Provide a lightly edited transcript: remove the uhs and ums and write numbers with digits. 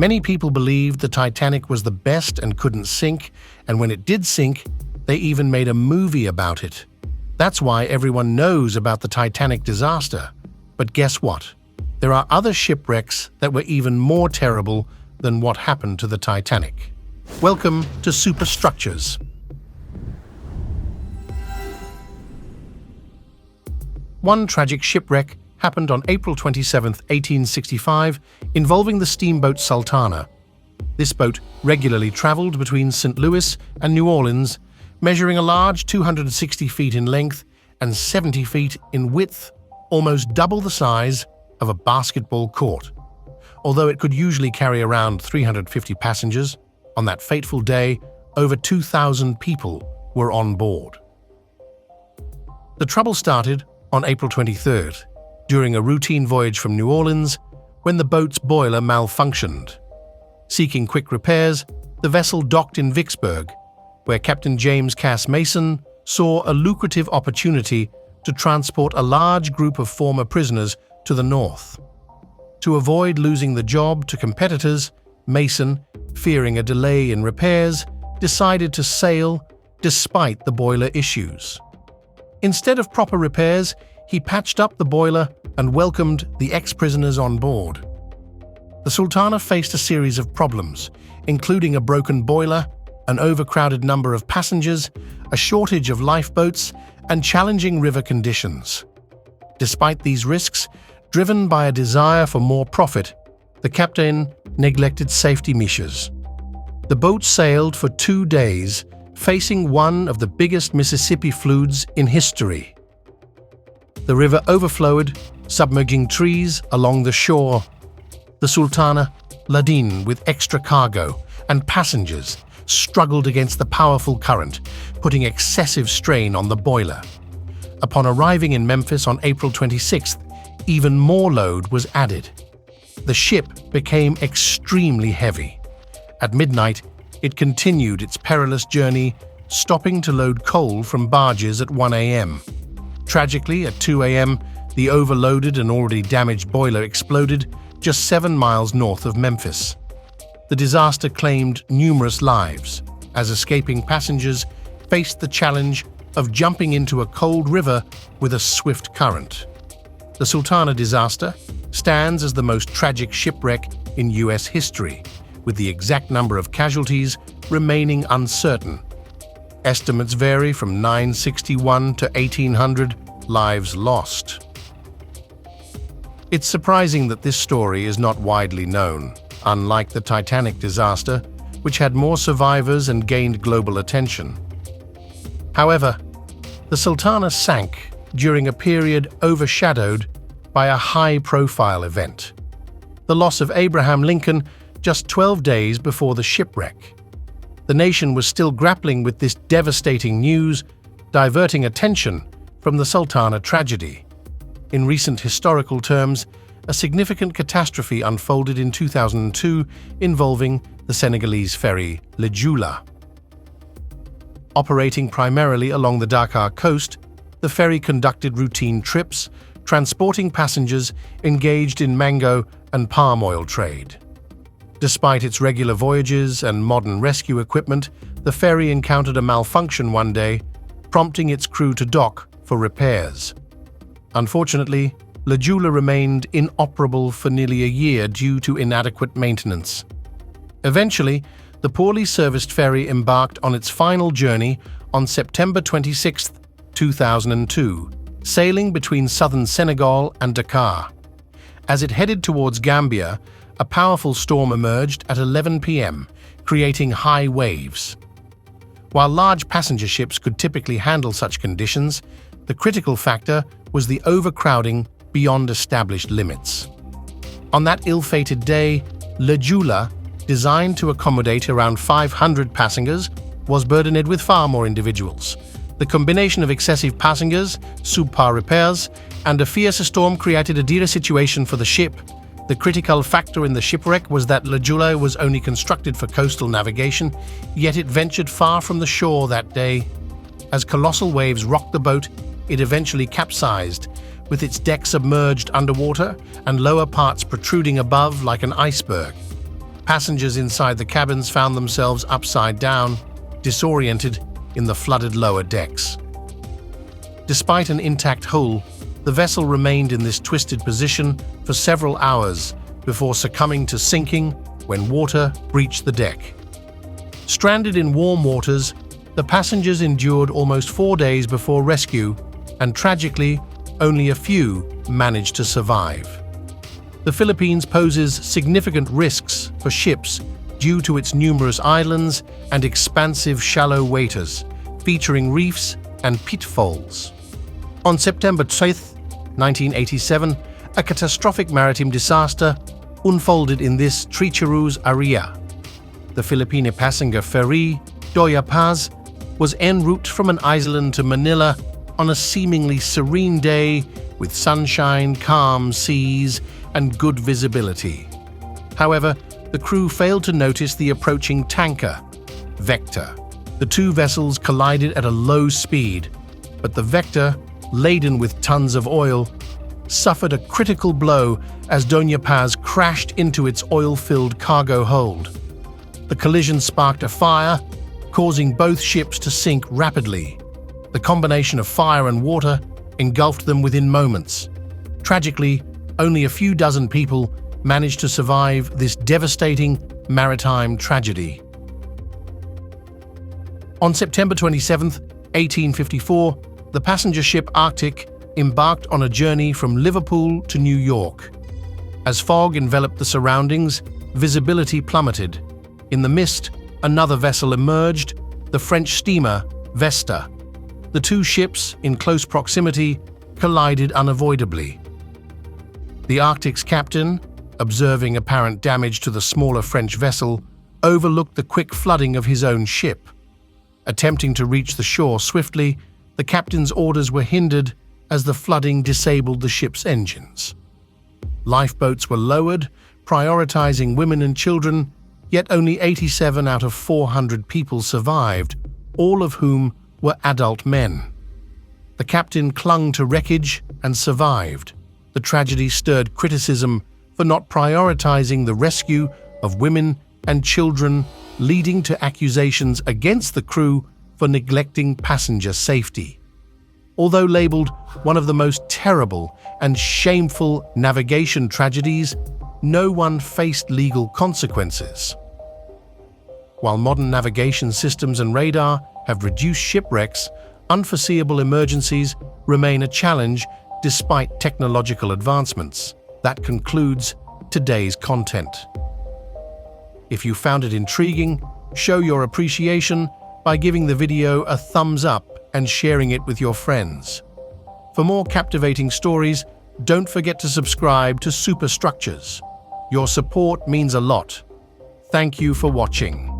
Many people believed the Titanic was the best and couldn't sink, and when it did sink, they even made a movie about it. That's why everyone knows about the Titanic disaster. But guess what? There are other shipwrecks that were even more terrible than what happened to the Titanic. Welcome to Superstructures. One tragic shipwreck happened on April 27, 1865, involving the steamboat Sultana. This boat regularly traveled between St. Louis and New Orleans, measuring a large 260 feet in length and 70 feet in width, almost double the size of a basketball court. Although it could usually carry around 350 passengers, on that fateful day, over 2,000 people were on board. The trouble started on April 23rd, during a routine voyage from New Orleans, when the boat's boiler malfunctioned. Seeking quick repairs, the vessel docked in Vicksburg, where Captain James Cass Mason saw a lucrative opportunity to transport a large group of former prisoners to the north. To avoid losing the job to competitors, Mason, fearing a delay in repairs, decided to sail despite the boiler issues. Instead of proper repairs, he patched up the boiler and welcomed the ex-prisoners on board. The Sultana faced a series of problems, including a broken boiler, an overcrowded number of passengers, a shortage of lifeboats, and challenging river conditions. Despite these risks, driven by a desire for more profit, the captain neglected safety measures. The boat sailed for 2 days, facing one of the biggest Mississippi floods in history. The river overflowed, submerging trees along the shore. The Sultana, laden with extra cargo and passengers, struggled against the powerful current, putting excessive strain on the boiler. Upon arriving in Memphis on April 26th, even more load was added. The ship became extremely heavy. At midnight, it continued its perilous journey, stopping to load coal from barges at 1 a.m. Tragically, at 2 a.m., the overloaded and already damaged boiler exploded just 7 miles north of Memphis. The disaster claimed numerous lives, as escaping passengers faced the challenge of jumping into a cold river with a swift current. The Sultana disaster stands as the most tragic shipwreck in U.S. history, with the exact number of casualties remaining uncertain. Estimates vary from 961 to 1,800 lives lost. It's surprising that this story is not widely known, unlike the Titanic disaster, which had more survivors and gained global attention. However, the Sultana sank during a period overshadowed by a high-profile event: the loss of Abraham Lincoln just 12 days before the shipwreck. The nation was still grappling with this devastating news, diverting attention from the Sultana tragedy. In recent historical terms, a significant catastrophe unfolded in 2002 involving the Senegalese ferry 𝐿𝑒𝑗oula. Operating primarily along the Dakar coast, the ferry conducted routine trips, transporting passengers engaged in mango and palm oil trade. Despite its regular voyages and modern rescue equipment, the ferry encountered a malfunction one day, prompting its crew to dock for repairs. Unfortunately, 𝐿𝑒𝑗oula remained inoperable for nearly a year due to inadequate maintenance. Eventually, the poorly serviced ferry embarked on its final journey on September 26, 2002, sailing between southern Senegal and Dakar. As it headed towards Gambia, a powerful storm emerged at 11 p.m., creating high waves. While large passenger ships could typically handle such conditions, the critical factor was the overcrowding beyond established limits. On that ill-fated day, 𝐿𝑒𝑗oula, designed to accommodate around 500 passengers, was burdened with far more individuals. The combination of excessive passengers, subpar repairs, and a fierce storm created a dire situation for the ship. The critical factor in the shipwreck was that 𝐿𝑒𝑗oula was only constructed for coastal navigation, yet it ventured far from the shore that day. As colossal waves rocked the boat, it eventually capsized, with its deck submerged underwater and lower parts protruding above like an iceberg. Passengers inside the cabins found themselves upside down, disoriented in the flooded lower decks. Despite an intact hull, the vessel remained in this twisted position for several hours before succumbing to sinking when water breached the deck. Stranded in warm waters, the passengers endured almost 4 days before rescue, and tragically, only a few managed to survive. The Philippines poses significant risks for ships due to its numerous islands and expansive shallow waters, featuring reefs and pitfalls. On September 10, 1987, a catastrophic maritime disaster unfolded in this treacherous area. The Filipino passenger ferry, 𝐷 was en route from an island to Manila on a seemingly serene day with sunshine, calm seas, and good visibility. However, the crew failed to notice the approaching tanker, Vector. The two vessels collided at a low speed, but the Vector, laden with tons of oil, suffered a critical blow as 𝐷 crashed into its oil-filled cargo hold. The collision sparked a fire, causing both ships to sink rapidly. The combination of fire and water engulfed them within moments. Tragically, only a few dozen people managed to survive this devastating maritime tragedy. On September 27, 1854, the passenger ship Arctic embarked on a journey from Liverpool to New York. As fog enveloped the surroundings, visibility plummeted. In the mist, another vessel emerged, the French steamer Vesta. The two ships, in close proximity, collided unavoidably. The Arctic's captain, observing apparent damage to the smaller French vessel, overlooked the quick flooding of his own ship. Attempting to reach the shore swiftly, the captain's orders were hindered as the flooding disabled the ship's engines. Lifeboats were lowered, prioritizing women and children, yet only 87 out of 400 people survived, all of whom were adult men. The captain clung to wreckage and survived. The tragedy stirred criticism for not prioritizing the rescue of women and children, leading to accusations against the crew for neglecting passenger safety. Although labeled one of the most terrible and shameful navigation tragedies, no one faced legal consequences. While modern navigation systems and radar have reduced shipwrecks, unforeseeable emergencies remain a challenge despite technological advancements. That concludes today's content. If you found it intriguing, show your appreciation by giving the video a thumbs up and sharing it with your friends. For more captivating stories, don't forget to subscribe to Superstructures. Your support means a lot. Thank you for watching.